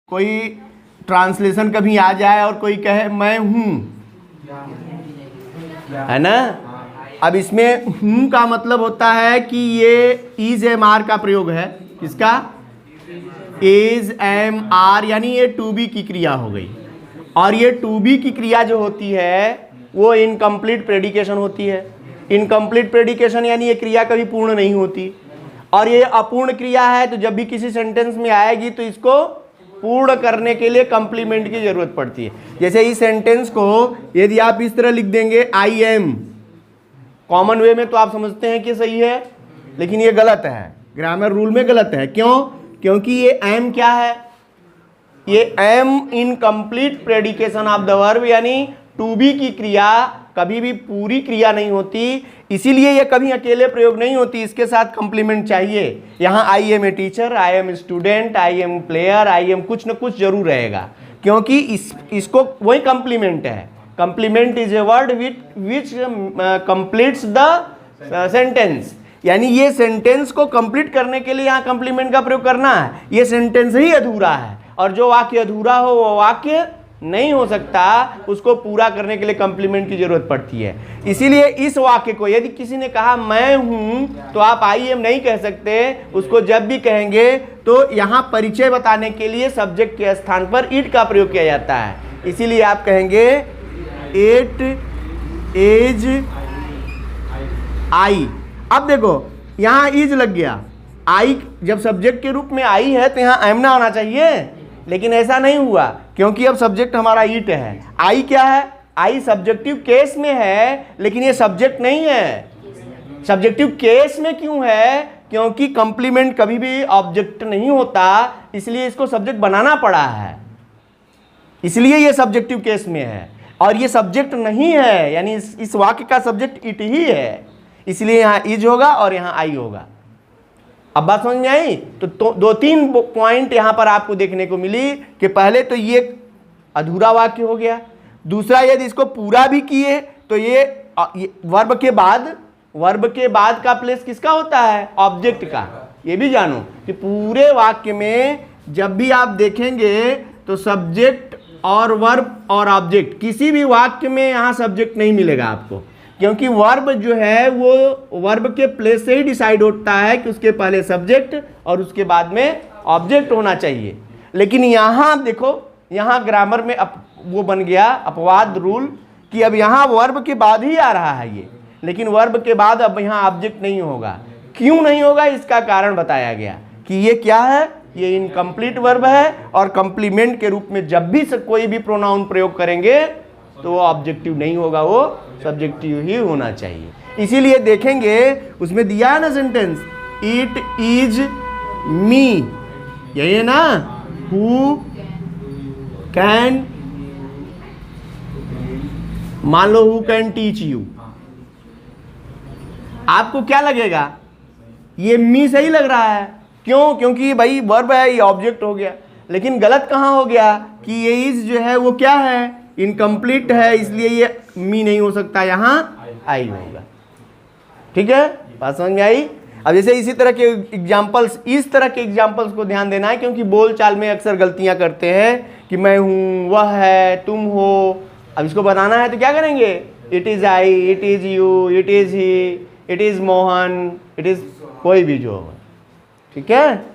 कोई ट्रांसलेशन कभी आ जाए और कोई कहे मैं हूं, है ना। अब इसमें हूं का मतलब होता है कि ये इज एम आर का प्रयोग है। किसका? इज एम आर, यानी ये टू बी की क्रिया हो गई। और ये टू बी की क्रिया जो होती है वो इनकम्प्लीट प्रेडिकेशन होती है। इनकम्प्लीट प्रेडिकेशन यानी ये क्रिया कभी पूर्ण नहीं होती, और ये अपूर्ण क्रिया है, तो जब भी किसी सेंटेंस में आएगी तो इसको पूर्ण करने के लिए कंप्लीमेंट की जरूरत पड़ती है। जैसे इस सेंटेंस को यदि आप इस तरह लिख देंगे आई एम, कॉमन वे में तो आप समझते हैं कि सही है, लेकिन ये गलत है, ग्रामर रूल में गलत है। क्यों? क्योंकि ये एम क्या है? ये am incomplete predication of the verb, यानी टू बी की क्रिया कभी भी पूरी क्रिया नहीं होती, इसीलिए ये कभी अकेले प्रयोग नहीं होती, इसके साथ कंप्लीमेंट चाहिए। यहाँ I am a teacher, I am student, I am player, I am कुछ न कुछ जरूर रहेगा, क्योंकि इसको वही कंप्लीमेंट है। Complement is a word which completes the sentence, यानी ये सेंटेंस को कंप्लीट करने के लिए यहाँ कंप्लीमेंट का प्रयोग करना है। ये सेंटेंस ही अधूरा है, और जो वाक्य अधूरा हो वो वाक्य नहीं हो सकता, उसको पूरा करने के लिए कंप्लीमेंट की जरूरत पड़ती है। इसीलिए इस वाक्य को यदि किसी ने कहा मैं हूं, तो आप आई एम नहीं कह सकते, उसको जब भी कहेंगे तो यहां परिचय बताने के लिए सब्जेक्ट के स्थान पर इट का प्रयोग किया जाता है। इसीलिए आप कहेंगे इट इज आई। अब देखो यहां इज लग गया, आई जब सब्जेक्ट के रूप में आई है तो यहां एम ना होना चाहिए, लेकिन ऐसा नहीं हुआ, क्योंकि अब सब्जेक्ट हमारा इट है। आई क्या है? आई सब्जेक्टिव केस में है, लेकिन ये सब्जेक्ट नहीं है। सब्जेक्टिव केस में क्यों है? क्योंकि कंप्लीमेंट कभी भी ऑब्जेक्ट नहीं होता, इसलिए इसको सब्जेक्ट बनाना पड़ा है, इसलिए ये सब्जेक्टिव केस में है। और ये सब्जेक्ट नहीं है, यानी इस वाक्य का सब्जेक्ट इट ही है, इसलिए यहाँ इज होगा और यहाँ आई होगा। अब बात समझ में आई? तो दो तीन पॉइंट यहां पर आपको देखने को मिली कि पहले तो ये अधूरा वाक्य हो गया, दूसरा यदि इसको पूरा भी किए तो ये वर्ब के बाद का प्लेस किसका होता है? ऑब्जेक्ट का। ये भी जानो कि पूरे वाक्य में जब भी आप देखेंगे तो सब्जेक्ट और वर्ब और ऑब्जेक्ट, किसी भी वाक्य में यहां सब्जेक्ट नहीं मिलेगा आपको, क्योंकि वर्ब जो है वो वर्ब के प्लेस से ही डिसाइड होता है कि उसके पहले सब्जेक्ट और उसके बाद में ऑब्जेक्ट होना चाहिए। लेकिन यहाँ आप देखो, यहाँ ग्रामर में वो बन गया अपवाद रूल कि अब यहाँ वर्ब के बाद ही आ रहा है ये, लेकिन वर्ब के बाद अब यहाँ ऑब्जेक्ट नहीं होगा। क्यों नहीं होगा? इसका कारण बताया गया कि ये क्या है, ये इनकम्प्लीट वर्ब है, और कंप्लीमेंट के रूप में जब भी कोई भी प्रोनाउन प्रयोग करेंगे तो वो ऑब्जेक्टिव नहीं होगा, वो सब्जेक्टिव ही होना चाहिए। इसीलिए देखेंगे उसमें दिया है ना सेंटेंस, इट इज मी, यही है ना। हु कैन, मान लो हु कैन टीच यू, आपको क्या लगेगा? ये मी सही लग रहा है। क्यों? क्योंकि भाई वर्ब है, ये ऑब्जेक्ट हो गया। लेकिन गलत कहाँ हो गया कि ये इज जो है वो क्या है? इनकम्प्लीट है, इसलिए ये मी नहीं हो सकता, यहाँ आई होगा। ठीक है, बात समझ में आई? अब जैसे इसी तरह के एग्जाम्पल्स, इस तरह के एग्जाम्पल्स को ध्यान देना है, क्योंकि बोलचाल में अक्सर गलतियां करते हैं कि मैं हूं, वह है, तुम हो। अब इसको बनाना है तो क्या करेंगे? It is I, it is you, it is he, it is Mohan, it is कोई भी जो होगा। ठीक है।